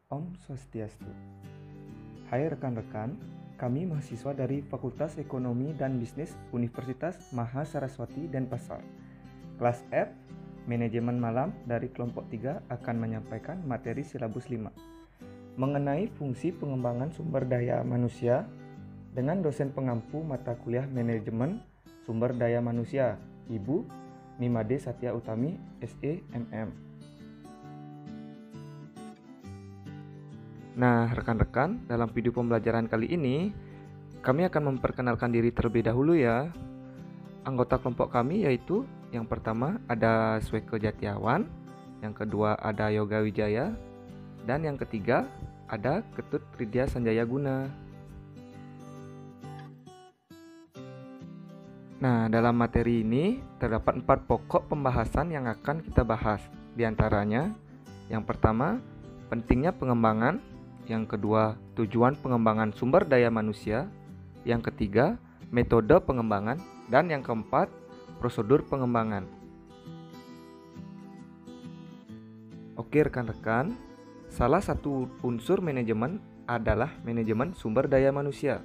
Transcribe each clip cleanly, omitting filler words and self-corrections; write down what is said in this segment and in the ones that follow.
Om Swastiastu. Hai rekan-rekan, kami mahasiswa dari Fakultas Ekonomi dan Bisnis Universitas Maha Saraswati Denpasar. Kelas F, Manajemen Malam dari kelompok 3 akan menyampaikan materi silabus 5 mengenai fungsi pengembangan sumber daya manusia dengan dosen pengampu mata kuliah Manajemen Sumber Daya Manusia, Ibu Nimade Satya Utami, SE, MM. Nah, rekan-rekan, dalam video pembelajaran kali ini, kami akan memperkenalkan diri terlebih dahulu ya. Anggota kelompok kami yaitu, yang pertama ada Sweke Jatiawan, yang kedua ada Yoga Wijaya, dan yang ketiga ada Ketut Ridya Sanjaya Guna. Nah, dalam materi ini terdapat 4 pokok pembahasan yang akan kita bahas. Di antaranya, yang pertama, pentingnya pengembangan. Yang kedua, tujuan pengembangan sumber daya manusia. Yang ketiga, metode pengembangan. Dan yang keempat, prosedur pengembangan. Oke rekan-rekan, salah satu unsur manajemen adalah manajemen sumber daya manusia.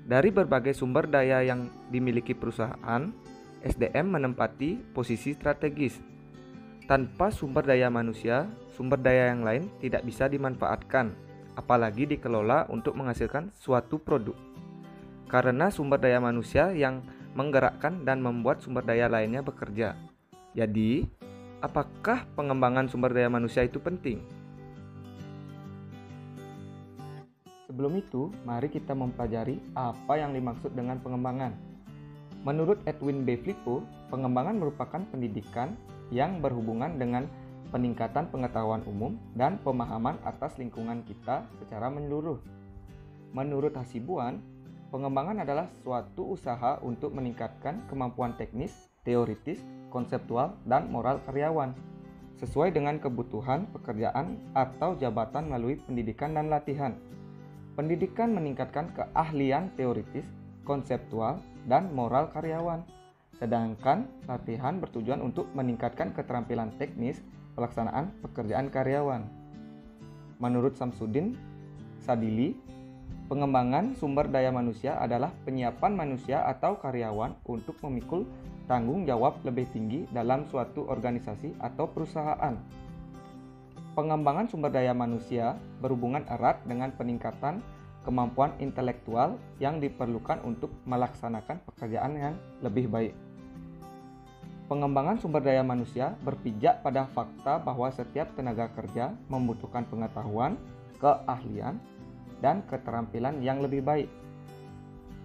Dari berbagai sumber daya yang dimiliki perusahaan, SDM menempati posisi strategis. Tanpa sumber daya manusia, sumber daya yang lain tidak bisa dimanfaatkan, apalagi dikelola untuk menghasilkan suatu produk. Karena sumber daya manusia yang menggerakkan dan membuat sumber daya lainnya bekerja. Jadi, apakah pengembangan sumber daya manusia itu penting? Sebelum itu, mari kita mempelajari apa yang dimaksud dengan pengembangan. Menurut Edwin B. Flippo, pengembangan merupakan pendidikan yang berhubungan dengan peningkatan pengetahuan umum dan pemahaman atas lingkungan kita secara menyeluruh. Menurut Hasibuan, pengembangan adalah suatu usaha untuk meningkatkan kemampuan teknis, teoritis, konseptual, dan moral karyawan sesuai dengan kebutuhan pekerjaan atau jabatan melalui pendidikan dan latihan. Pendidikan meningkatkan keahlian teoritis, konseptual, dan moral karyawan, sedangkan latihan bertujuan untuk meningkatkan keterampilan teknis pelaksanaan pekerjaan karyawan. Menurut Samsudin Sadili, pengembangan sumber daya manusia adalah penyiapan manusia atau karyawan untuk memikul tanggung jawab lebih tinggi dalam suatu organisasi atau perusahaan. Pengembangan sumber daya manusia berhubungan erat dengan peningkatan kemampuan intelektual yang diperlukan untuk melaksanakan pekerjaan yang lebih baik. Pengembangan sumber daya manusia berpijak pada fakta bahwa setiap tenaga kerja membutuhkan pengetahuan, keahlian, dan keterampilan yang lebih baik.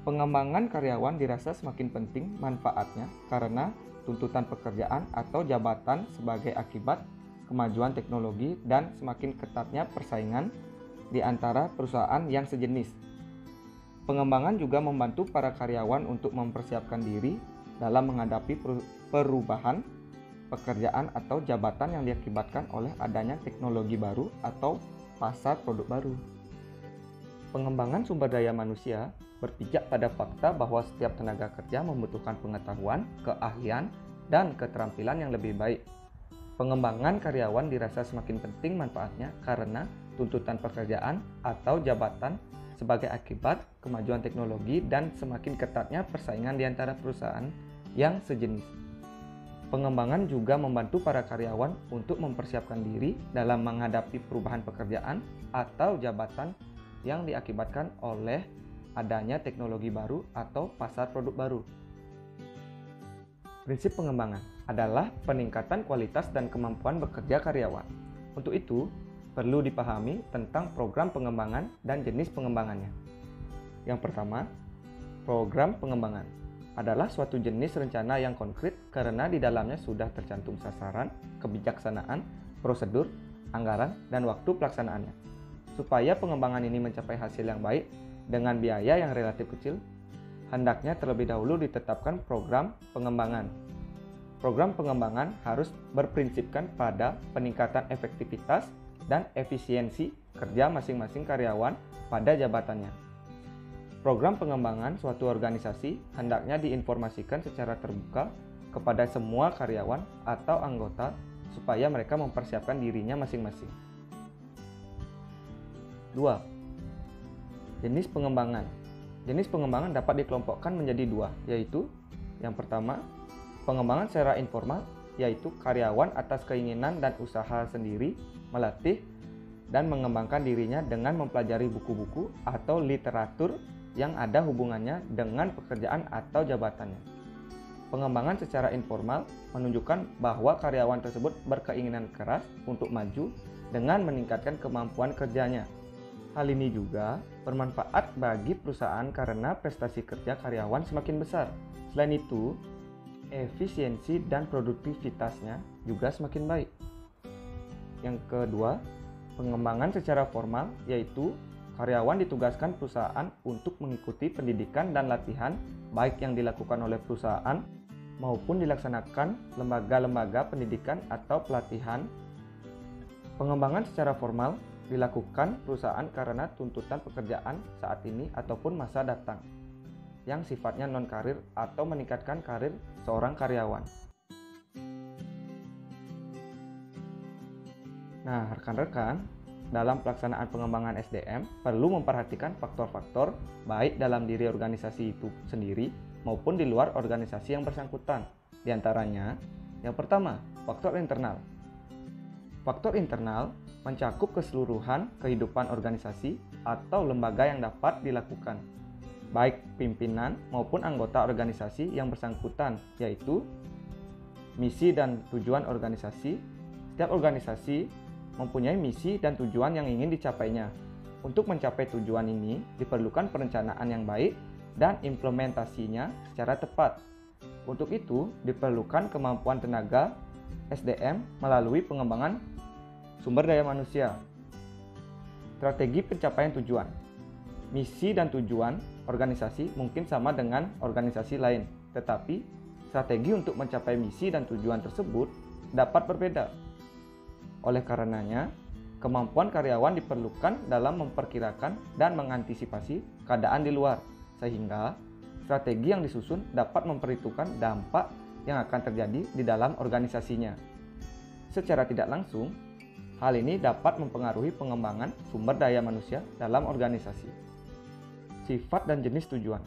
Pengembangan karyawan dirasa semakin penting manfaatnya karena tuntutan pekerjaan atau jabatan sebagai akibat kemajuan teknologi dan semakin ketatnya persaingan di antara perusahaan yang sejenis. Pengembangan juga membantu para karyawan untuk mempersiapkan diri dalam menghadapi perubahan pekerjaan atau jabatan yang diakibatkan oleh adanya teknologi baru atau pasar produk baru. Pengembangan sumber daya manusia berpijak pada fakta bahwa setiap tenaga kerja membutuhkan pengetahuan, keahlian, dan keterampilan yang lebih baik. Pengembangan karyawan dirasa semakin penting manfaatnya karena tuntutan pekerjaan atau jabatan sebagai akibat kemajuan teknologi dan semakin ketatnya persaingan di antara perusahaan yang sejenis. Pengembangan juga membantu para karyawan untuk mempersiapkan diri dalam menghadapi perubahan pekerjaan atau jabatan yang diakibatkan oleh adanya teknologi baru atau pasar produk baru. Prinsip pengembangan adalah peningkatan kualitas dan kemampuan bekerja karyawan. Untuk itu, perlu dipahami tentang program pengembangan dan jenis pengembangannya. Yang pertama, program pengembangan adalah suatu jenis rencana yang konkret karena di dalamnya sudah tercantum sasaran, kebijaksanaan, prosedur, anggaran, dan waktu pelaksanaannya. Supaya pengembangan ini mencapai hasil yang baik dengan biaya yang relatif kecil, hendaknya terlebih dahulu ditetapkan program pengembangan. Program pengembangan harus berprinsipkan pada peningkatan efektivitas dan efisiensi kerja masing-masing karyawan pada jabatannya. Program pengembangan suatu organisasi hendaknya diinformasikan secara terbuka kepada semua karyawan atau anggota supaya mereka mempersiapkan dirinya masing-masing. 2. Jenis pengembangan. Jenis pengembangan dapat dikelompokkan menjadi dua, yaitu yang pertama, pengembangan secara informal, yaitu karyawan atas keinginan dan usaha sendiri melatih dan mengembangkan dirinya dengan mempelajari buku-buku atau literatur yang ada hubungannya dengan pekerjaan atau jabatannya. Pengembangan secara informal menunjukkan bahwa karyawan tersebut berkeinginan keras untuk maju dengan meningkatkan kemampuan kerjanya. Hal ini juga bermanfaat bagi perusahaan karena prestasi kerja karyawan semakin besar. Selain itu, efisiensi dan produktivitasnya juga semakin baik. Yang kedua, pengembangan secara formal, yaitu karyawan ditugaskan perusahaan untuk mengikuti pendidikan dan latihan baik yang dilakukan oleh perusahaan maupun dilaksanakan lembaga-lembaga pendidikan atau pelatihan. Pengembangan secara formal dilakukan perusahaan karena tuntutan pekerjaan saat ini ataupun masa datang yang sifatnya non-karir atau meningkatkan karir seorang karyawan. Nah, rekan-rekan, dalam pelaksanaan pengembangan SDM perlu memperhatikan faktor-faktor baik dalam diri organisasi itu sendiri maupun di luar organisasi yang bersangkutan. Di antaranya, yang pertama, faktor internal. Faktor internal mencakup keseluruhan kehidupan organisasi atau lembaga yang dapat dilakukan, baik pimpinan maupun anggota organisasi yang bersangkutan, yaitu misi dan tujuan organisasi. Setiap organisasi mempunyai misi dan tujuan yang ingin dicapainya. Untuk mencapai tujuan ini, diperlukan perencanaan yang baik dan implementasinya secara tepat. Untuk itu, diperlukan kemampuan tenaga SDM melalui pengembangan sumber daya manusia. Strategi pencapaian tujuan. Misi dan tujuan organisasi mungkin sama dengan organisasi lain, tetapi strategi untuk mencapai misi dan tujuan tersebut dapat berbeda. Oleh karenanya, kemampuan karyawan diperlukan dalam memperkirakan dan mengantisipasi keadaan di luar, sehingga strategi yang disusun dapat memperhitungkan dampak yang akan terjadi di dalam organisasinya. Secara tidak langsung, hal ini dapat mempengaruhi pengembangan sumber daya manusia dalam organisasi. Sifat dan jenis tujuan.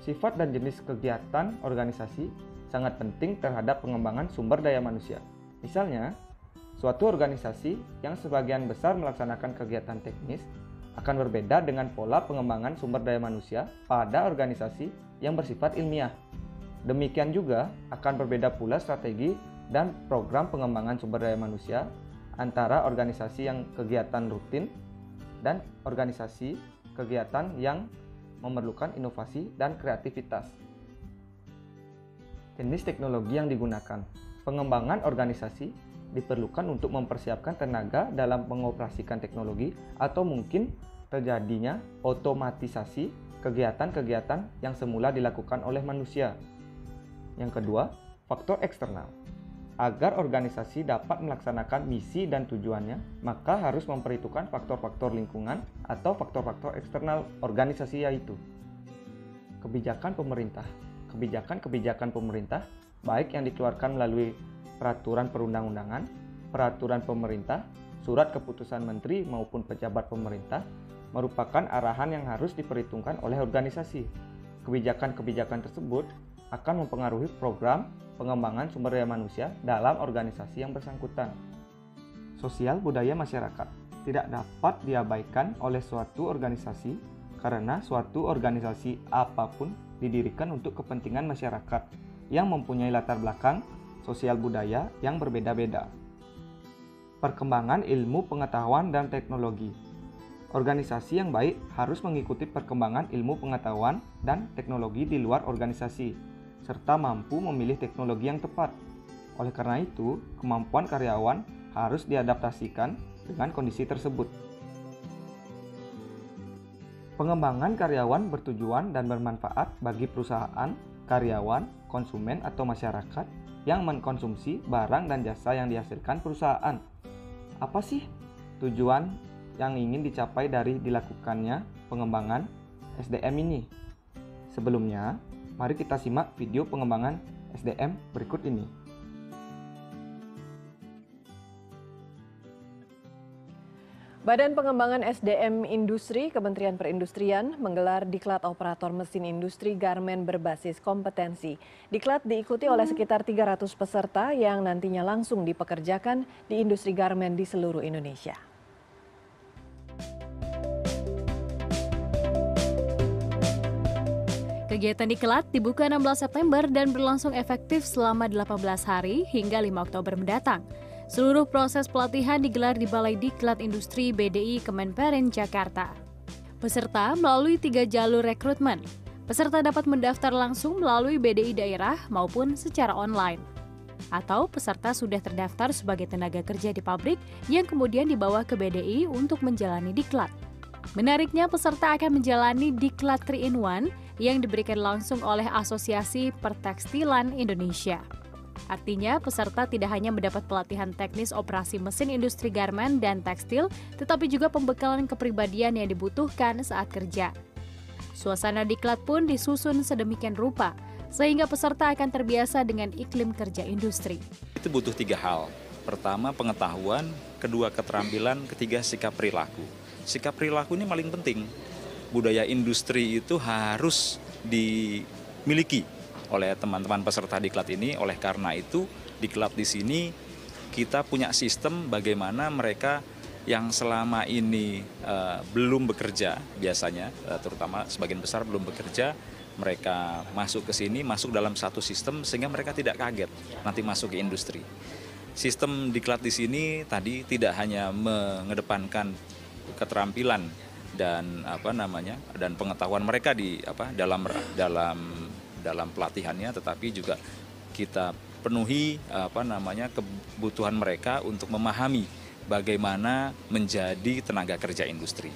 Sifat dan jenis kegiatan organisasi sangat penting terhadap pengembangan sumber daya manusia. Misalnya, suatu organisasi yang sebagian besar melaksanakan kegiatan teknis akan berbeda dengan pola pengembangan sumber daya manusia pada organisasi yang bersifat ilmiah. Demikian juga akan berbeda pula strategi dan program pengembangan sumber daya manusia antara organisasi yang kegiatan rutin dan organisasi kegiatan yang memerlukan inovasi dan kreativitas. Jenis teknologi yang digunakan. Pengembangan organisasi diperlukan untuk mempersiapkan tenaga dalam mengoperasikan teknologi atau mungkin terjadinya otomatisasi kegiatan-kegiatan yang semula dilakukan oleh manusia. Yang kedua, faktor eksternal. Agar organisasi dapat melaksanakan misi dan tujuannya, maka harus memperhitungkan faktor-faktor lingkungan atau faktor-faktor eksternal organisasi, yaitu kebijakan pemerintah. Kebijakan-kebijakan pemerintah, baik yang dikeluarkan melalui peraturan perundang-undangan, peraturan pemerintah, surat keputusan menteri maupun pejabat pemerintah, merupakan arahan yang harus diperhitungkan oleh organisasi. Kebijakan-kebijakan tersebut akan mempengaruhi program pengembangan sumber daya manusia dalam organisasi yang bersangkutan. Sosial budaya masyarakat tidak dapat diabaikan oleh suatu organisasi karena suatu organisasi apapun didirikan untuk kepentingan masyarakat yang mempunyai latar belakang sosial budaya yang berbeda-beda. Perkembangan ilmu pengetahuan dan teknologi. Organisasi yang baik harus mengikuti perkembangan ilmu pengetahuan dan teknologi di luar organisasi, serta mampu memilih teknologi yang tepat. Oleh karena itu, kemampuan karyawan harus diadaptasikan dengan kondisi tersebut. Pengembangan karyawan bertujuan dan bermanfaat bagi perusahaan, karyawan, konsumen atau masyarakat yang mengkonsumsi barang dan jasa yang dihasilkan perusahaan. Apa sih tujuan yang ingin dicapai dari dilakukannya pengembangan SDM ini? Sebelumnya, mari kita simak video pengembangan SDM berikut ini. Badan Pengembangan SDM Industri Kementerian Perindustrian menggelar Diklat Operator Mesin Industri Garmen berbasis kompetensi. Diklat diikuti oleh sekitar 300 peserta yang nantinya langsung dipekerjakan di industri garmen di seluruh Indonesia. Kegiatan Diklat dibuka 16 September dan berlangsung efektif selama 18 hari hingga 5 Oktober mendatang. Seluruh proses pelatihan digelar di Balai Diklat Industri BDI Kemenperin, Jakarta. Peserta melalui 3 jalur rekrutmen. Peserta dapat mendaftar langsung melalui BDI daerah maupun secara online. Atau peserta sudah terdaftar sebagai tenaga kerja di pabrik yang kemudian dibawa ke BDI untuk menjalani Diklat. Menariknya, peserta akan menjalani Diklat 3-in-1 yang diberikan langsung oleh Asosiasi Pertekstilan Indonesia. Artinya, peserta tidak hanya mendapat pelatihan teknis operasi mesin industri garmen dan tekstil, tetapi juga pembekalan kepribadian yang dibutuhkan saat kerja. Suasana Diklat pun disusun sedemikian rupa, sehingga peserta akan terbiasa dengan iklim kerja industri. Itu butuh 3 hal. Pertama, pengetahuan, kedua, keterampilan, ketiga, sikap perilaku. Sikap perilaku ini paling penting. Budaya industri itu harus dimiliki oleh teman-teman peserta Diklat ini. Oleh karena itu, Diklat di sini kita punya sistem bagaimana mereka yang selama ini belum bekerja, biasanya terutama sebagian besar belum bekerja, mereka masuk ke sini, masuk dalam satu sistem sehingga mereka tidak kaget nanti masuk ke industri. Sistem Diklat di sini tadi tidak hanya mengedepankan keterampilan dan dan pengetahuan mereka di dalam pelatihannya, tetapi juga kita penuhi kebutuhan mereka untuk memahami bagaimana menjadi tenaga kerja industri.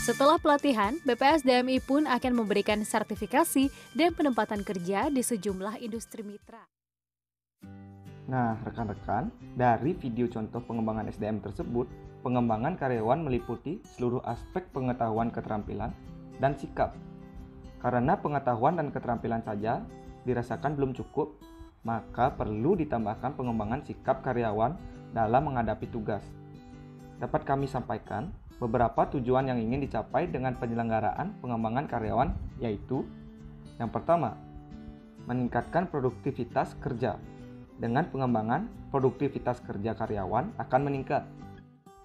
Setelah pelatihan, BPSDMI pun akan memberikan sertifikasi dan penempatan kerja di sejumlah industri mitra. Nah, rekan-rekan, dari video contoh pengembangan SDM tersebut, pengembangan karyawan meliputi seluruh aspek pengetahuan, keterampilan, dan sikap. Karena pengetahuan dan keterampilan saja dirasakan belum cukup, maka perlu ditambahkan pengembangan sikap karyawan dalam menghadapi tugas. Dapat kami sampaikan beberapa tujuan yang ingin dicapai dengan penyelenggaraan pengembangan karyawan, yaitu yang pertama, meningkatkan produktivitas kerja. Dengan pengembangan, produktivitas kerja karyawan akan meningkat.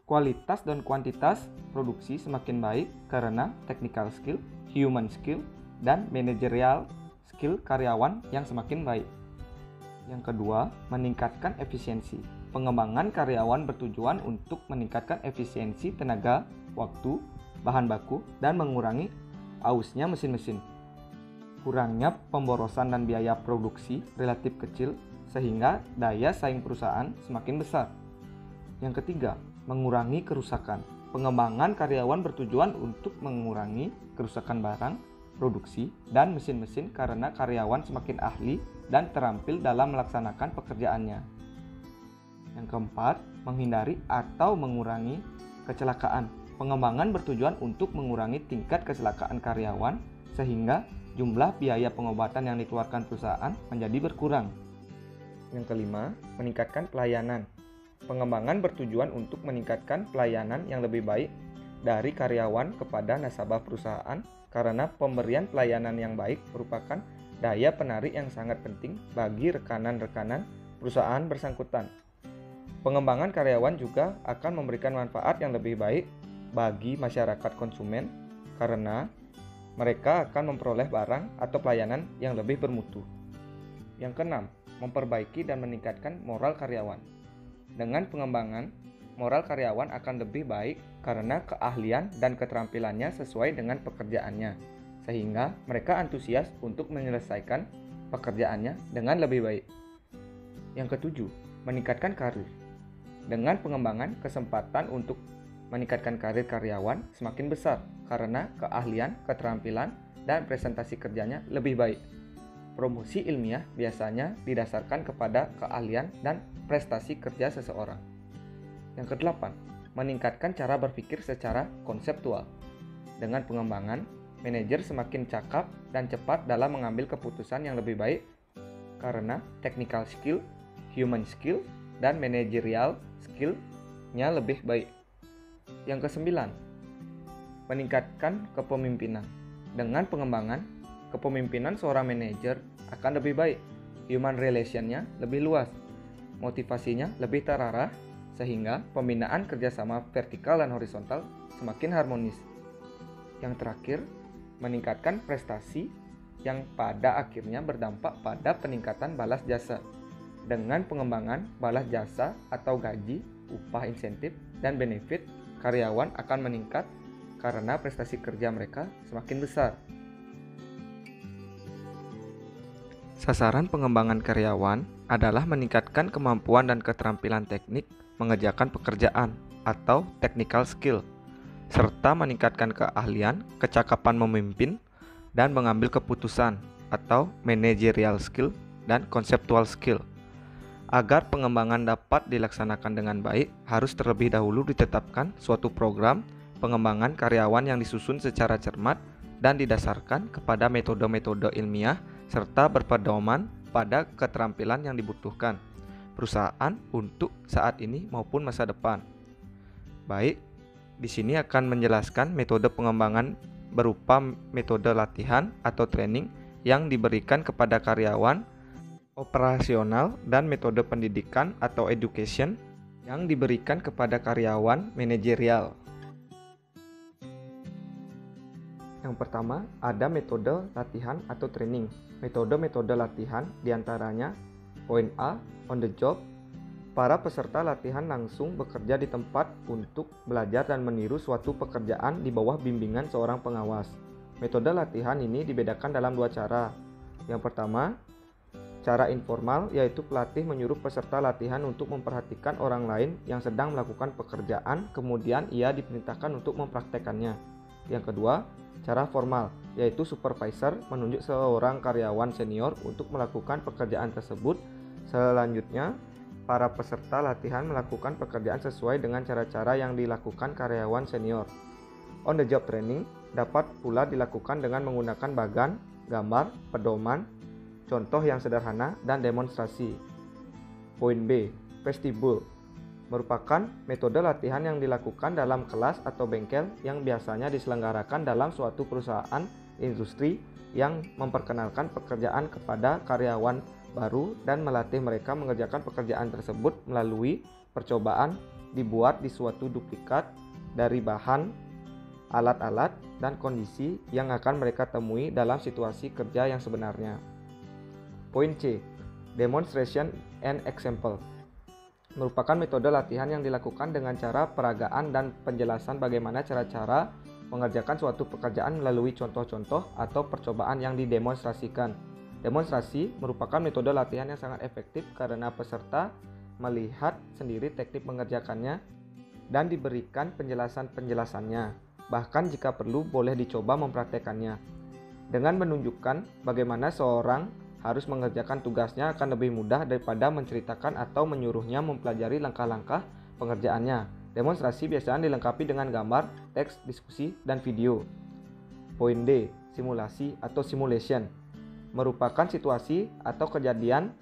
Kualitas dan kuantitas produksi semakin baik karena technical skill, human skill, dan managerial skill karyawan yang semakin baik. Yang kedua, meningkatkan efisiensi. Pengembangan karyawan bertujuan untuk meningkatkan efisiensi tenaga, waktu, bahan baku, dan mengurangi ausnya mesin-mesin. Kurangnya pemborosan dan biaya produksi relatif kecil sehingga daya saing perusahaan semakin besar. Yang ketiga, mengurangi kerusakan. Pengembangan karyawan bertujuan untuk mengurangi kerusakan barang, produksi, dan mesin-mesin karena karyawan semakin ahli dan terampil dalam melaksanakan pekerjaannya. Yang keempat, menghindari atau mengurangi kecelakaan. Pengembangan bertujuan untuk mengurangi tingkat kecelakaan karyawan sehingga jumlah biaya pengobatan yang dikeluarkan perusahaan menjadi berkurang. Yang kelima, meningkatkan pelayanan. Pengembangan bertujuan untuk meningkatkan pelayanan yang lebih baik dari karyawan kepada nasabah perusahaan karena pemberian pelayanan yang baik merupakan daya penarik yang sangat penting bagi rekanan-rekanan perusahaan bersangkutan. Pengembangan karyawan juga akan memberikan manfaat yang lebih baik bagi masyarakat konsumen karena mereka akan memperoleh barang atau pelayanan yang lebih bermutu. Yang keenam, memperbaiki dan meningkatkan moral karyawan. Dengan pengembangan, moral karyawan akan lebih baik karena keahlian dan keterampilannya sesuai dengan pekerjaannya, sehingga mereka antusias untuk menyelesaikan pekerjaannya dengan lebih baik. Yang ketujuh, meningkatkan karir. Dengan pengembangan, kesempatan untuk meningkatkan karir karyawan semakin besar karena keahlian, keterampilan, dan presentasi kerjanya lebih baik. Promosi ilmiah biasanya didasarkan kepada keahlian dan prestasi kerja seseorang. Yang kedelapan, meningkatkan cara berpikir secara konseptual. Dengan pengembangan, manajer semakin cakap dan cepat dalam mengambil keputusan yang lebih baik karena technical skill, human skill, dan managerial skill-nya lebih baik. Yang kesembilan, meningkatkan kepemimpinan. Dengan pengembangan kepemimpinan seorang manajer akan lebih baik, human relation-nya lebih luas, motivasinya lebih terarah, sehingga pembinaan kerjasama vertikal dan horizontal semakin harmonis. Yang terakhir, meningkatkan prestasi yang pada akhirnya berdampak pada peningkatan balas jasa. Dengan pengembangan balas jasa atau gaji, upah insentif, dan benefit, karyawan akan meningkat karena prestasi kerja mereka semakin besar. Sasaran pengembangan karyawan adalah meningkatkan kemampuan dan keterampilan teknik mengerjakan pekerjaan atau technical skill, serta meningkatkan keahlian, kecakapan memimpin, dan mengambil keputusan atau managerial skill dan conceptual skill. Agar pengembangan dapat dilaksanakan dengan baik, harus terlebih dahulu ditetapkan suatu program pengembangan karyawan yang disusun secara cermat dan didasarkan kepada metode-metode ilmiah serta berpedoman pada keterampilan yang dibutuhkan perusahaan untuk saat ini maupun masa depan. Baik, di sini akan menjelaskan metode pengembangan berupa metode latihan atau training yang diberikan kepada karyawan operasional dan metode pendidikan atau education yang diberikan kepada karyawan manajerial. Yang pertama, ada metode latihan atau training. Metode-metode latihan diantaranya poin A, on the job. Para peserta latihan langsung bekerja di tempat untuk belajar dan meniru suatu pekerjaan di bawah bimbingan seorang pengawas. Metode latihan ini dibedakan dalam dua cara. Yang pertama, cara informal, yaitu pelatih menyuruh peserta latihan untuk memperhatikan orang lain yang sedang melakukan pekerjaan, kemudian ia diperintahkan untuk mempraktekannya. Yang kedua, cara formal, yaitu supervisor menunjuk seorang karyawan senior untuk melakukan pekerjaan tersebut. Selanjutnya, para peserta latihan melakukan pekerjaan sesuai dengan cara-cara yang dilakukan karyawan senior. On the job training dapat pula dilakukan dengan menggunakan bagan, gambar, pedoman, contoh yang sederhana, dan demonstrasi. Poin B, vestibule, merupakan metode latihan yang dilakukan dalam kelas atau bengkel yang biasanya diselenggarakan dalam suatu perusahaan industri yang memperkenalkan pekerjaan kepada karyawan baru dan melatih mereka mengerjakan pekerjaan tersebut melalui percobaan dibuat di suatu duplikat dari bahan, alat-alat, dan kondisi yang akan mereka temui dalam situasi kerja yang sebenarnya. Poin C, demonstration and example, merupakan metode latihan yang dilakukan dengan cara peragaan dan penjelasan bagaimana cara-cara mengerjakan suatu pekerjaan melalui contoh-contoh atau percobaan yang didemonstrasikan. Demonstrasi merupakan metode latihan yang sangat efektif karena peserta melihat sendiri teknik mengerjakannya dan diberikan penjelasan-penjelasannya. Bahkan jika perlu boleh dicoba mempraktekannya. Dengan menunjukkan bagaimana seorang harus mengerjakan tugasnya akan lebih mudah daripada menceritakan atau menyuruhnya mempelajari langkah-langkah pengerjaannya. Demonstrasi biasanya dilengkapi dengan gambar, teks, diskusi, dan video. Poin D, simulasi atau simulation, merupakan situasi atau kejadian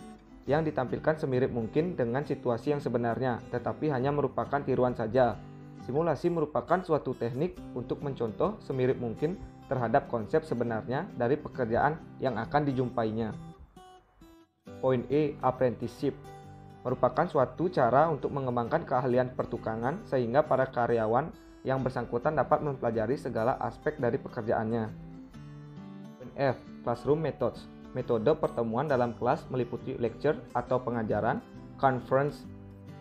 yang ditampilkan semirip mungkin dengan situasi yang sebenarnya, tetapi hanya merupakan tiruan saja. Simulasi merupakan suatu teknik untuk mencontoh semirip mungkin terhadap konsep sebenarnya dari pekerjaan yang akan dijumpainya. Poin E, apprenticeship, merupakan suatu cara untuk mengembangkan keahlian pertukangan sehingga para karyawan yang bersangkutan dapat mempelajari segala aspek dari pekerjaannya. Poin F, classroom methods, metode pertemuan dalam kelas meliputi lecture atau pengajaran, conference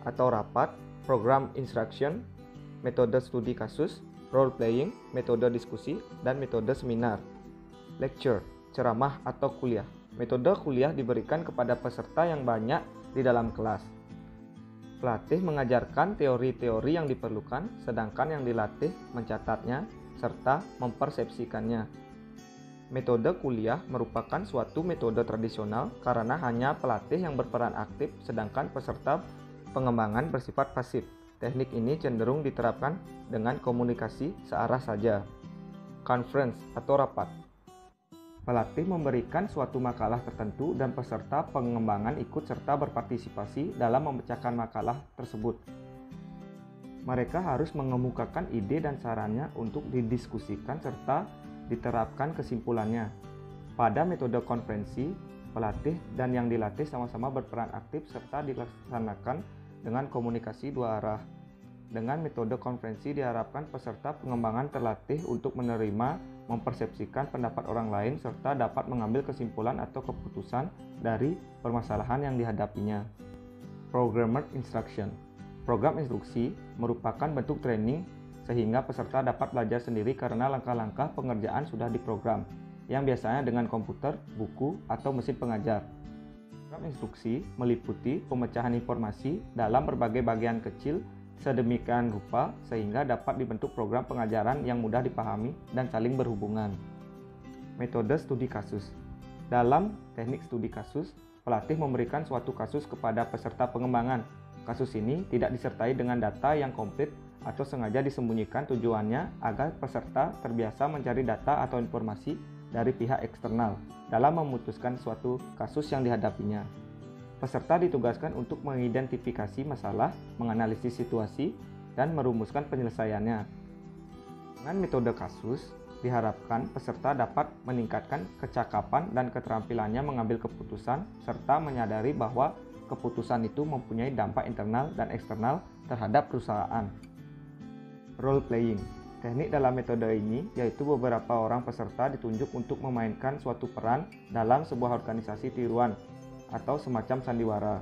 atau rapat, program instruction, metode studi kasus, role playing, metode diskusi, dan metode seminar. Lecture, ceramah atau kuliah. Metode kuliah diberikan kepada peserta yang banyak di dalam kelas. Pelatih mengajarkan teori-teori yang diperlukan, sedangkan yang dilatih mencatatnya serta mempersepsikannya. Metode kuliah merupakan suatu metode tradisional karena hanya pelatih yang berperan aktif, sedangkan peserta pengembangan bersifat pasif. Teknik ini cenderung diterapkan dengan komunikasi searah saja. Conference atau rapat. Pelatih memberikan suatu makalah tertentu dan peserta pengembangan ikut serta berpartisipasi dalam memecahkan makalah tersebut. Mereka harus mengemukakan ide dan sarannya untuk didiskusikan serta diterapkan kesimpulannya. Pada metode konferensi, pelatih dan yang dilatih sama-sama berperan aktif serta dilaksanakan dengan komunikasi dua arah. Dengan metode konferensi diharapkan peserta pengembangan terlatih untuk menerima, mempersepsikan pendapat orang lain, serta dapat mengambil kesimpulan atau keputusan dari permasalahan yang dihadapinya. Programmer Instruction. Program instruksi merupakan bentuk training sehingga peserta dapat belajar sendiri karena langkah-langkah pengerjaan sudah diprogram, yang biasanya dengan komputer, buku, atau mesin pengajar. Program instruksi meliputi pemecahan informasi dalam berbagai bagian kecil sedemikian rupa sehingga dapat dibentuk program pengajaran yang mudah dipahami dan saling berhubungan. Metode studi kasus. Dalam teknik studi kasus, pelatih memberikan suatu kasus kepada peserta pengembangan. Kasus ini tidak disertai dengan data yang komplit atau sengaja disembunyikan, tujuannya agar peserta terbiasa mencari data atau informasi dari pihak eksternal dalam memutuskan suatu kasus yang dihadapinya. Peserta ditugaskan untuk mengidentifikasi masalah, menganalisis situasi, dan merumuskan penyelesaiannya. Dengan metode kasus, diharapkan peserta dapat meningkatkan kecakapan dan keterampilannya mengambil keputusan, serta menyadari bahwa keputusan itu mempunyai dampak internal dan eksternal terhadap perusahaan. Role playing. Teknik dalam metode ini yaitu beberapa orang peserta ditunjuk untuk memainkan suatu peran dalam sebuah organisasi tiruan atau semacam sandiwara.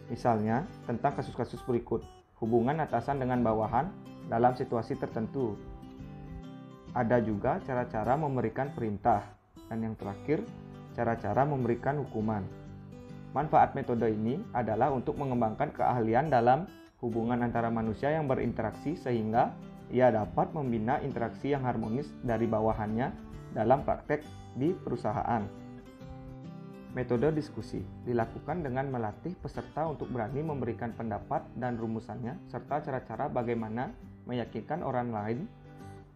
Misalnya, tentang kasus-kasus berikut: hubungan atasan dengan bawahan dalam situasi tertentu. Ada juga cara-cara memberikan perintah. Dan yang terakhir, cara-cara memberikan hukuman. Manfaat metode ini adalah untuk mengembangkan keahlian dalam hubungan antara manusia yang berinteraksi sehingga ia dapat membina interaksi yang harmonis dari bawahannya dalam praktek di perusahaan. Metode diskusi dilakukan dengan melatih peserta untuk berani memberikan pendapat dan rumusannya, serta cara-cara bagaimana meyakinkan orang lain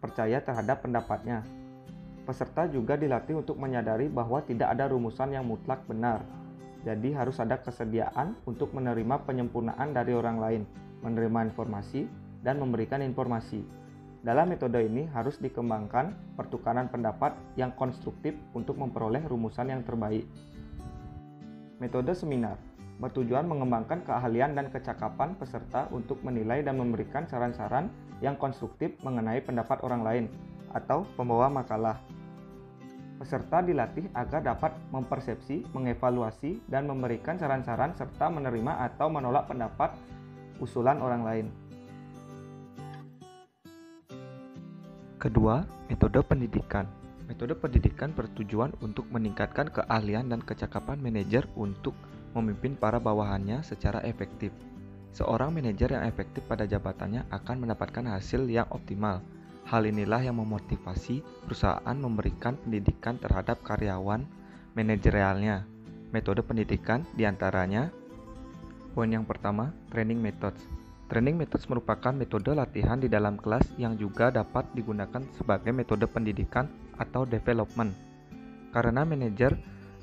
percaya terhadap pendapatnya. Peserta juga dilatih untuk menyadari bahwa tidak ada rumusan yang mutlak benar, jadi harus ada kesediaan untuk menerima penyempurnaan dari orang lain, menerima informasi, dan memberikan informasi. Dalam metode ini harus dikembangkan pertukaran pendapat yang konstruktif untuk memperoleh rumusan yang terbaik. Metode seminar bertujuan mengembangkan keahlian dan kecakapan peserta untuk menilai dan memberikan saran-saran yang konstruktif mengenai pendapat orang lain atau pembawa makalah. Peserta dilatih agar dapat mempersepsi, mengevaluasi, dan memberikan saran-saran serta menerima atau menolak pendapat usulan orang lain. Kedua, metode pendidikan. Metode pendidikan bertujuan untuk meningkatkan keahlian dan kecakapan manajer untuk memimpin para bawahannya secara efektif. Seorang manajer yang efektif pada jabatannya akan mendapatkan hasil yang optimal. Hal inilah yang memotivasi perusahaan memberikan pendidikan terhadap karyawan manajerialnya. Metode pendidikan diantaranya: poin yang pertama, training methods. Training methods merupakan metode latihan di dalam kelas yang juga dapat digunakan sebagai metode pendidikan atau development. Karena manajer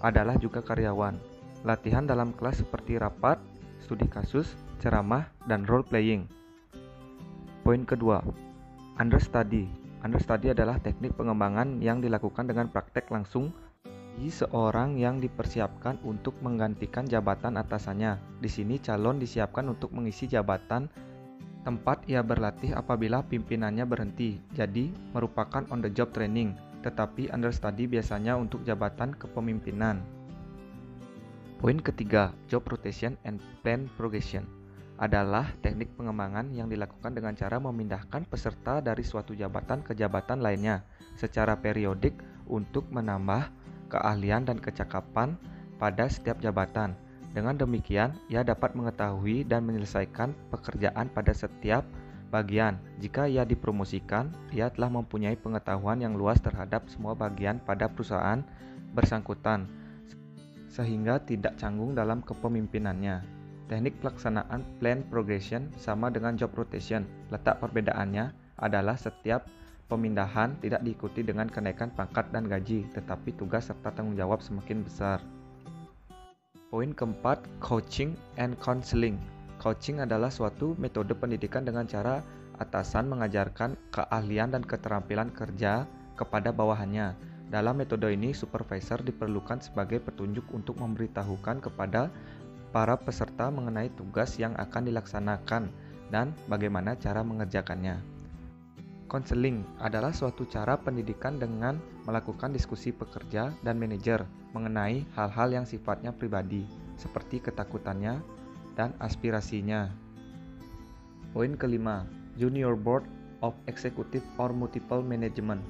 adalah juga karyawan, latihan dalam kelas seperti rapat, studi kasus, ceramah, dan role playing. Poin kedua, understudy. Understudy adalah teknik pengembangan yang dilakukan dengan praktek langsung di seorang yang dipersiapkan untuk menggantikan jabatan atasannya. Di sini calon disiapkan untuk mengisi jabatan tempat ia berlatih apabila pimpinannya berhenti. Jadi, merupakan on the job training, tetapi understudy biasanya untuk jabatan kepemimpinan. Poin ketiga, job rotation and plan progression adalah teknik pengembangan yang dilakukan dengan cara memindahkan peserta dari suatu jabatan ke jabatan lainnya secara periodik untuk menambah keahlian dan kecakapan pada setiap jabatan. Dengan demikian, ia dapat mengetahui dan menyelesaikan pekerjaan pada setiap bagian. Jika ia dipromosikan, ia telah mempunyai pengetahuan yang luas terhadap semua bagian pada perusahaan bersangkutan, sehingga tidak canggung dalam kepemimpinannya. Teknik pelaksanaan plan progression sama dengan job rotation. Letak perbedaannya adalah setiap Pemindahan tidak diikuti dengan kenaikan pangkat dan gaji, tetapi tugas serta tanggung jawab semakin besar. Poin keempat, coaching and counseling. Coaching adalah suatu metode pendidikan dengan cara atasan mengajarkan keahlian dan keterampilan kerja kepada bawahannya. Dalam metode ini, supervisor diperlukan sebagai petunjuk untuk memberitahukan kepada para peserta mengenai tugas yang akan dilaksanakan dan bagaimana cara mengerjakannya. Konseling adalah suatu cara pendidikan dengan melakukan diskusi pekerja dan manajer mengenai hal-hal yang sifatnya pribadi, seperti ketakutannya dan aspirasinya. Poin kelima, Junior Board of Executive or Multiple Management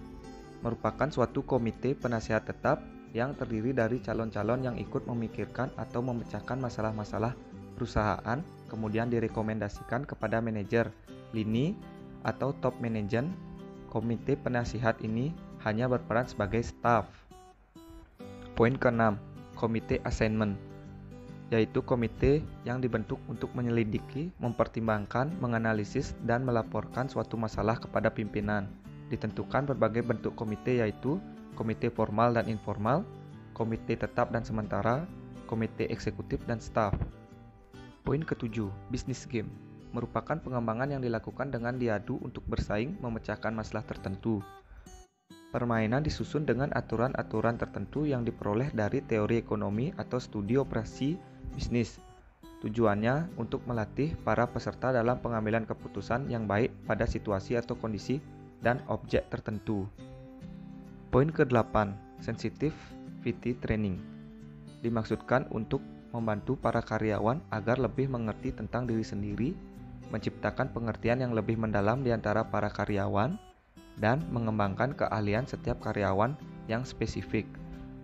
merupakan suatu komite penasihat tetap yang terdiri dari calon-calon yang ikut memikirkan atau memecahkan masalah-masalah perusahaan, kemudian direkomendasikan kepada manajer, lini, atau top management. Komite penasihat ini hanya berperan sebagai staf. Poin ke-6, komite assignment, yaitu komite yang dibentuk untuk menyelidiki, mempertimbangkan, menganalisis, dan melaporkan suatu masalah kepada pimpinan. Ditentukan berbagai bentuk komite, yaitu komite formal dan informal, komite tetap dan sementara, komite eksekutif dan staf. Poin ke-7, business game, merupakan pengembangan yang dilakukan dengan diadu untuk bersaing memecahkan masalah tertentu. Permainan disusun dengan aturan-aturan tertentu yang diperoleh dari teori ekonomi atau studi operasi bisnis. Tujuannya untuk melatih para peserta dalam pengambilan keputusan yang baik pada situasi atau kondisi dan objek tertentu. Poin ke-8, sensitivity training, dimaksudkan untuk membantu para karyawan agar lebih mengerti tentang diri sendiri, menciptakan pengertian yang lebih mendalam di antara para karyawan, dan mengembangkan keahlian setiap karyawan yang spesifik.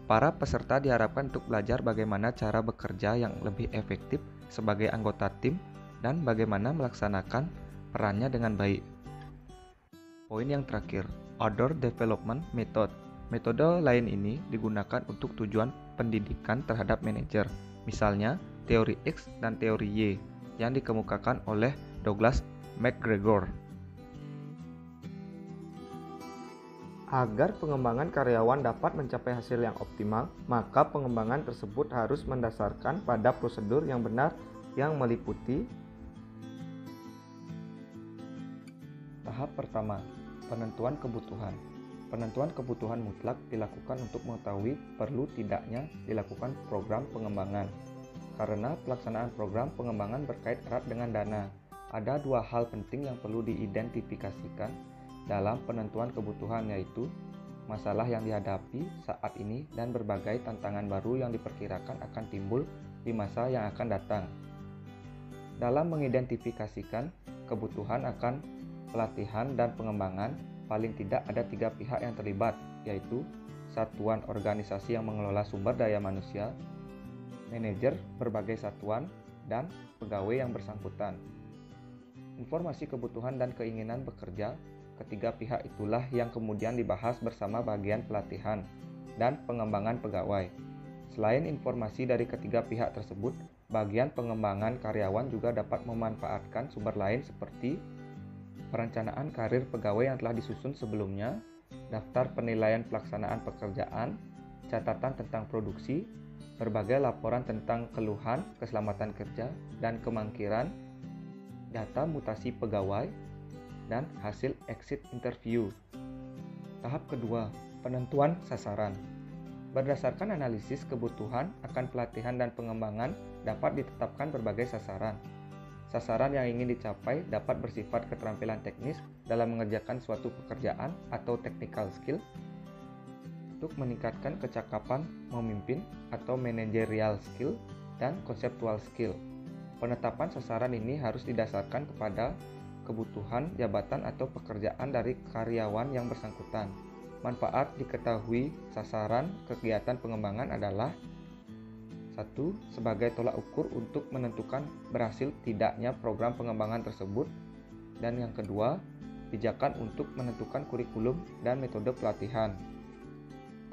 Para peserta diharapkan untuk belajar bagaimana cara bekerja yang lebih efektif sebagai anggota tim dan bagaimana melaksanakan perannya dengan baik. Poin yang terakhir, Other Development Method. Metode lain ini digunakan untuk tujuan pendidikan terhadap manajer, misalnya teori X dan teori Y yang dikemukakan oleh Douglas McGregor. Agar pengembangan karyawan dapat mencapai hasil yang optimal, maka pengembangan tersebut harus mendasarkan pada prosedur yang benar yang meliputi tahap pertama, penentuan kebutuhan. Penentuan kebutuhan mutlak dilakukan untuk mengetahui perlu tidaknya dilakukan program pengembangan. Karena pelaksanaan program pengembangan berkait erat dengan dana, ada dua hal penting yang perlu diidentifikasikan dalam penentuan kebutuhan, yaitu masalah yang dihadapi saat ini dan berbagai tantangan baru yang diperkirakan akan timbul di masa yang akan datang. Dalam mengidentifikasikan kebutuhan akan pelatihan dan pengembangan, paling tidak ada 3 pihak yang terlibat, yaitu satuan organisasi yang mengelola sumber daya manusia, manajer berbagai satuan, dan pegawai yang bersangkutan. Informasi kebutuhan dan keinginan bekerja ketiga pihak itulah yang kemudian dibahas bersama bagian pelatihan dan pengembangan pegawai. Selain informasi dari ketiga pihak tersebut, bagian pengembangan karyawan juga dapat memanfaatkan sumber lain seperti perencanaan karir pegawai yang telah disusun sebelumnya, daftar penilaian pelaksanaan pekerjaan, catatan tentang produksi, berbagai laporan tentang keluhan, keselamatan kerja, dan kemangkiran, data mutasi pegawai, dan hasil exit interview. Tahap kedua, penentuan sasaran. Berdasarkan analisis kebutuhan akan pelatihan dan pengembangan, dapat ditetapkan berbagai sasaran. Sasaran yang ingin dicapai dapat bersifat keterampilan teknis dalam mengerjakan suatu pekerjaan atau technical skill, untuk meningkatkan kecakapan memimpin atau managerial skill, dan conceptual skill. Penetapan sasaran ini harus didasarkan kepada kebutuhan jabatan atau pekerjaan dari karyawan yang bersangkutan. Manfaat diketahui sasaran kegiatan pengembangan adalah 1. Sebagai tolak ukur untuk menentukan berhasil tidaknya program pengembangan tersebut, dan yang kedua, pijakan untuk menentukan kurikulum dan metode pelatihan.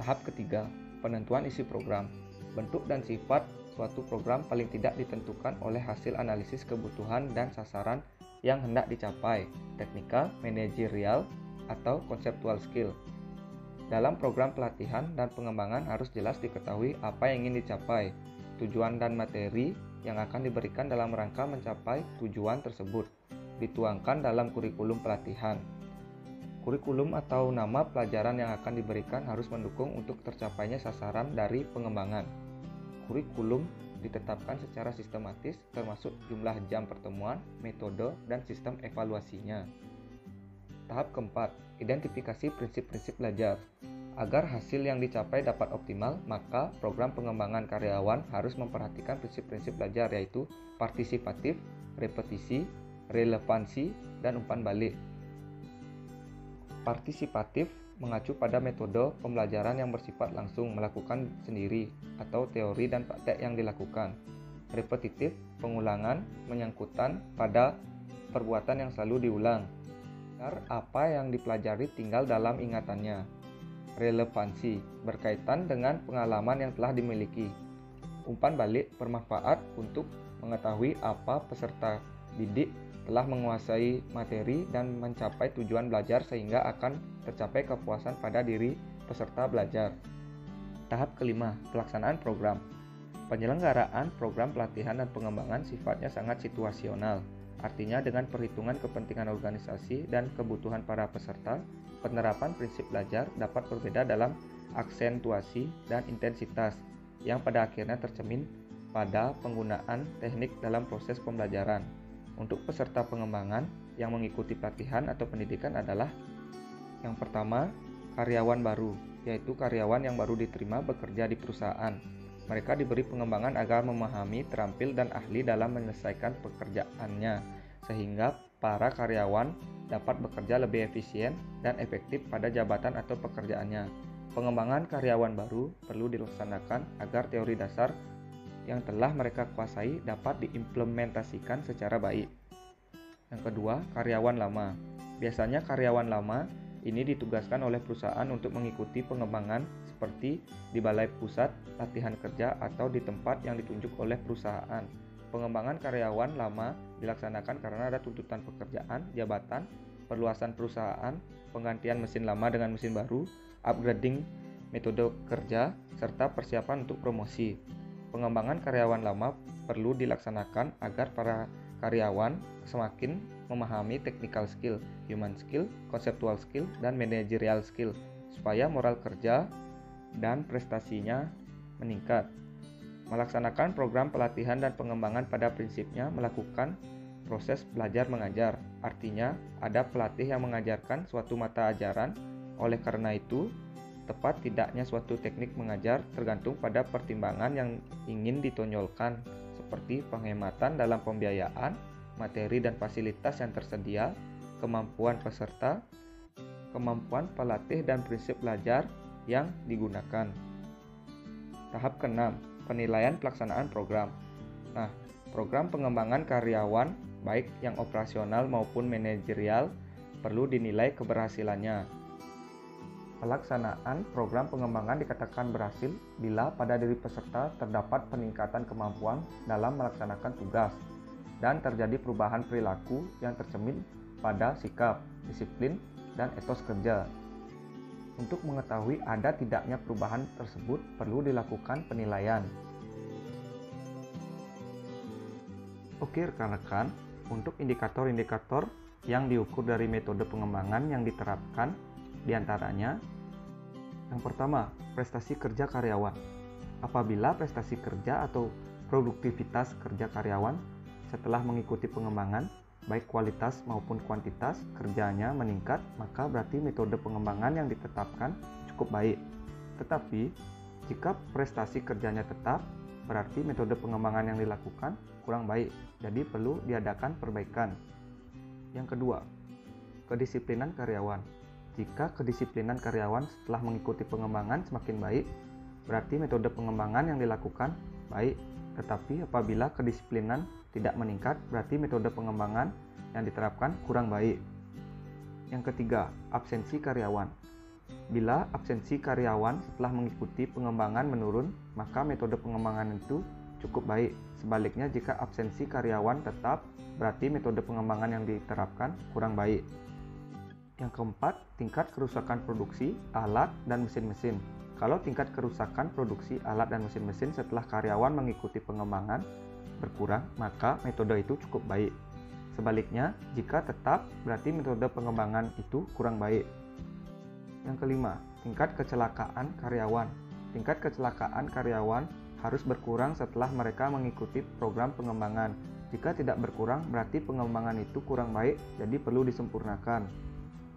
Tahap ketiga, penentuan isi program. Bentuk dan sifat suatu program paling tidak ditentukan oleh hasil analisis kebutuhan dan sasaran yang hendak dicapai, teknikal, manajerial, atau conceptual skill. Dalam program pelatihan dan pengembangan harus jelas diketahui apa yang ingin dicapai, tujuan dan materi yang akan diberikan dalam rangka mencapai tujuan tersebut, dituangkan dalam kurikulum pelatihan. Kurikulum atau nama pelajaran yang akan diberikan harus mendukung untuk tercapainya sasaran dari pengembangan. Kurikulum ditetapkan secara sistematis termasuk jumlah jam pertemuan, metode, dan sistem evaluasinya. Tahap keempat, identifikasi prinsip-prinsip belajar. Agar hasil yang dicapai dapat optimal, maka program pengembangan karyawan harus memperhatikan prinsip-prinsip belajar yaitu partisipatif, repetisi, relevansi, dan umpan balik. Partisipatif mengacu pada metode pembelajaran yang bersifat langsung melakukan sendiri atau teori dan praktek yang dilakukan. Repetitif, pengulangan, menyangkutan pada perbuatan yang selalu diulang. Agar apa yang dipelajari tinggal dalam ingatannya. Relevansi, berkaitan dengan pengalaman yang telah dimiliki. Umpan balik bermanfaat untuk mengetahui apa peserta didik telah menguasai materi dan mencapai tujuan belajar sehingga akan tercapai kepuasan pada diri peserta belajar. Tahap kelima, pelaksanaan program. Penyelenggaraan program pelatihan dan pengembangan sifatnya sangat situasional. Artinya dengan perhitungan kepentingan organisasi dan kebutuhan para peserta, penerapan prinsip belajar dapat berbeda dalam aksentuasi dan intensitas yang pada akhirnya tercermin pada penggunaan teknik dalam proses pembelajaran. Untuk peserta pengembangan yang mengikuti pelatihan atau pendidikan adalah yang pertama, karyawan baru, yaitu karyawan yang baru diterima bekerja di perusahaan. Mereka diberi pengembangan agar memahami, terampil, dan ahli dalam menyelesaikan pekerjaannya, sehingga para karyawan dapat bekerja lebih efisien dan efektif pada jabatan atau pekerjaannya. Pengembangan karyawan baru perlu dilaksanakan agar teori dasar yang telah mereka kuasai dapat diimplementasikan secara baik. Yang kedua, karyawan lama. Biasanya karyawan lama ini ditugaskan oleh perusahaan untuk mengikuti pengembangan seperti di balai pusat latihan kerja atau di tempat yang ditunjuk oleh perusahaan. Pengembangan karyawan lama dilaksanakan karena ada tuntutan pekerjaan, jabatan, perluasan perusahaan, penggantian mesin lama dengan mesin baru, upgrading metode kerja, serta persiapan untuk promosi. Pengembangan karyawan lama perlu dilaksanakan agar para karyawan semakin memahami technical skill, human skill, conceptual skill, dan managerial skill, supaya moral kerja dan prestasinya meningkat. Melaksanakan program pelatihan dan pengembangan pada prinsipnya melakukan proses belajar mengajar. Artinya, ada pelatih yang mengajarkan suatu mata ajaran. Oleh karena itu, tepat tidaknya suatu teknik mengajar tergantung pada pertimbangan yang ingin ditonjolkan, seperti penghematan dalam pembiayaan, materi dan fasilitas yang tersedia, kemampuan peserta, kemampuan pelatih dan prinsip belajar yang digunakan. Tahap ke-6, penilaian pelaksanaan program. Nah, program pengembangan karyawan, baik yang operasional maupun manajerial, perlu dinilai keberhasilannya. Pelaksanaan program pengembangan dikatakan berhasil bila pada diri peserta terdapat peningkatan kemampuan dalam melaksanakan tugas dan terjadi perubahan perilaku yang tercermin pada sikap, disiplin, dan etos kerja. Untuk mengetahui ada tidaknya perubahan tersebut perlu dilakukan penilaian. Oke rekan-rekan, untuk indikator-indikator yang diukur dari metode pengembangan yang diterapkan diantaranya, yang pertama, prestasi kerja karyawan. Apabila prestasi kerja atau produktivitas kerja karyawan setelah mengikuti pengembangan, baik kualitas maupun kuantitas kerjanya meningkat, maka berarti metode pengembangan yang ditetapkan cukup baik. Tetapi, jika prestasi kerjanya tetap, berarti metode pengembangan yang dilakukan kurang baik, jadi perlu diadakan perbaikan. Yang kedua, kedisiplinan karyawan. Jika kedisiplinan karyawan setelah mengikuti pengembangan semakin baik, berarti metode pengembangan yang dilakukan baik. Tetapi apabila kedisiplinan tidak meningkat, berarti metode pengembangan yang diterapkan kurang baik. Yang ketiga, absensi karyawan. Bila absensi karyawan setelah mengikuti pengembangan menurun, maka metode pengembangan itu cukup baik. Sebaliknya, jika absensi karyawan tetap, berarti metode pengembangan yang diterapkan kurang baik. Yang keempat, tingkat kerusakan produksi, alat, dan mesin-mesin. Kalau tingkat kerusakan produksi, alat, dan mesin-mesin setelah karyawan mengikuti pengembangan berkurang, maka metode itu cukup baik. Sebaliknya, jika tetap, berarti metode pengembangan itu kurang baik. Yang kelima, tingkat kecelakaan karyawan. Tingkat kecelakaan karyawan harus berkurang setelah mereka mengikuti program pengembangan. Jika tidak berkurang, berarti pengembangan itu kurang baik, jadi perlu disempurnakan.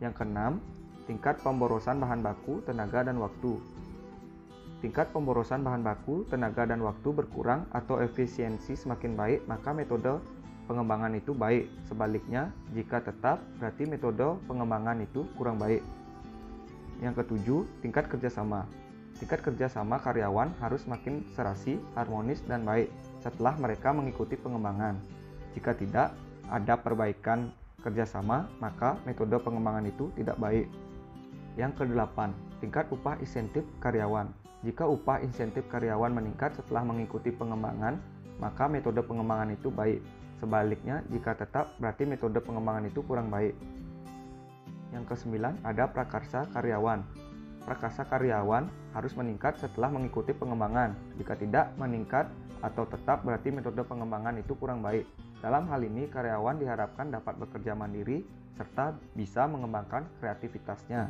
Yang keenam, tingkat pemborosan bahan baku, tenaga, dan waktu. Tingkat pemborosan bahan baku, tenaga, dan waktu berkurang atau efisiensi semakin baik, maka metode pengembangan itu baik. Sebaliknya, jika tetap, berarti metode pengembangan itu kurang baik. Yang ketujuh, tingkat kerjasama. Tingkat kerjasama karyawan harus makin serasi, harmonis, dan baik setelah mereka mengikuti pengembangan. Jika tidak ada perbaikan kerjasama, maka metode pengembangan itu tidak baik. Yang kedelapan, tingkat upah insentif karyawan. Jika upah insentif karyawan meningkat setelah mengikuti pengembangan, maka metode pengembangan itu baik. Sebaliknya, jika tetap, berarti metode pengembangan itu kurang baik. Yang kesembilan, ada prakarsa karyawan. Prakarsa karyawan harus meningkat setelah mengikuti pengembangan. Jika tidak meningkat atau tetap, berarti metode pengembangan itu kurang baik. Dalam hal ini, karyawan diharapkan dapat bekerja mandiri serta bisa mengembangkan kreativitasnya.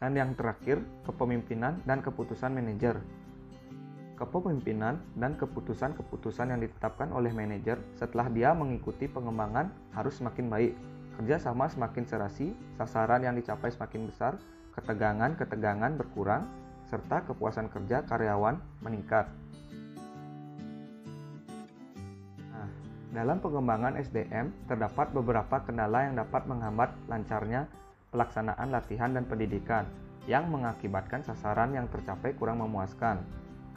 Dan yang terakhir, kepemimpinan dan keputusan manajer. Kepemimpinan dan keputusan-keputusan yang ditetapkan oleh manajer setelah dia mengikuti pengembangan harus semakin baik. Kerjasama semakin serasi, sasaran yang dicapai semakin besar, ketegangan berkurang, serta kepuasan kerja karyawan meningkat. Nah, dalam pengembangan SDM, terdapat beberapa kendala yang dapat menghambat lancarnya pelaksanaan latihan dan pendidikan, yang mengakibatkan sasaran yang tercapai kurang memuaskan.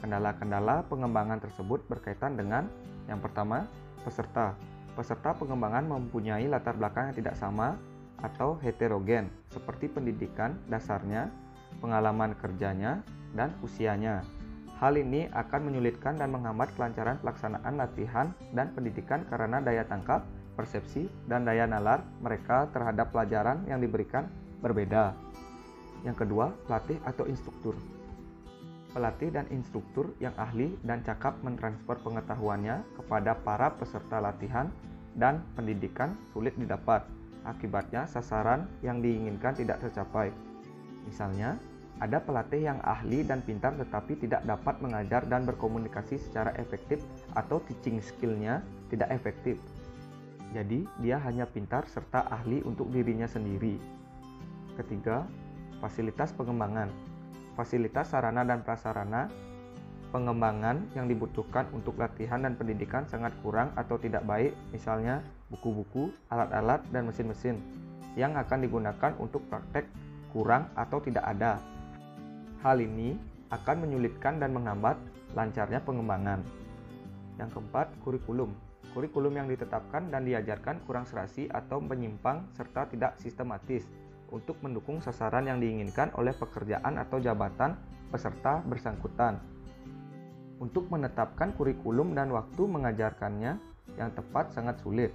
Kendala-kendala pengembangan tersebut berkaitan dengan yang pertama, peserta. Peserta pengembangan mempunyai latar belakang yang tidak sama atau heterogen, seperti pendidikan dasarnya, pengalaman kerjanya, dan usianya. Hal ini akan menyulitkan dan menghambat kelancaran pelaksanaan latihan dan pendidikan karena daya tangkap, persepsi, dan daya nalar mereka terhadap pelajaran yang diberikan berbeda. Yang kedua, pelatih atau instruktur. Pelatih dan instruktur yang ahli dan cakap mentransfer pengetahuannya kepada para peserta latihan dan pendidikan sulit didapat. Akibatnya sasaran yang diinginkan tidak tercapai. Misalnya, ada pelatih yang ahli dan pintar tetapi tidak dapat mengajar dan berkomunikasi secara efektif atau teaching skill-nya tidak efektif. Jadi, dia hanya pintar serta ahli untuk dirinya sendiri. Ketiga, fasilitas pengembangan. Fasilitas sarana dan prasarana pengembangan yang dibutuhkan untuk latihan dan pendidikan sangat kurang atau tidak baik, misalnya buku-buku, alat-alat, dan mesin-mesin yang akan digunakan untuk praktek kurang atau tidak ada. Hal ini akan menyulitkan dan menghambat lancarnya pengembangan. Yang keempat, kurikulum. Kurikulum yang ditetapkan dan diajarkan kurang serasi atau menyimpang serta tidak sistematis untuk mendukung sasaran yang diinginkan oleh pekerjaan atau jabatan peserta bersangkutan. Untuk menetapkan kurikulum dan waktu mengajarkannya yang tepat sangat sulit.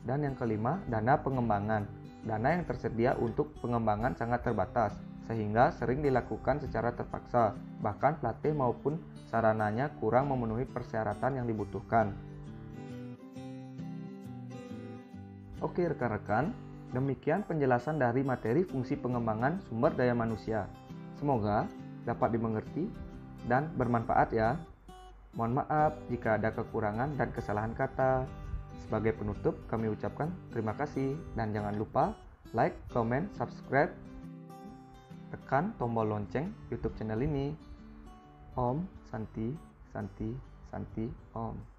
Dan yang kelima, dana pengembangan. Dana yang tersedia untuk pengembangan sangat terbatas, sehingga sering dilakukan secara terpaksa. Bahkan pelatih maupun sarananya kurang memenuhi persyaratan yang dibutuhkan. Oke rekan-rekan, demikian penjelasan dari materi fungsi pengembangan sumber daya manusia. Semoga dapat dimengerti dan bermanfaat ya. Mohon maaf jika ada kekurangan dan kesalahan kata. Sebagai penutup, kami ucapkan terima kasih dan jangan lupa like, comment, subscribe, tekan tombol lonceng YouTube channel ini. Om Santi Santi Santi Om.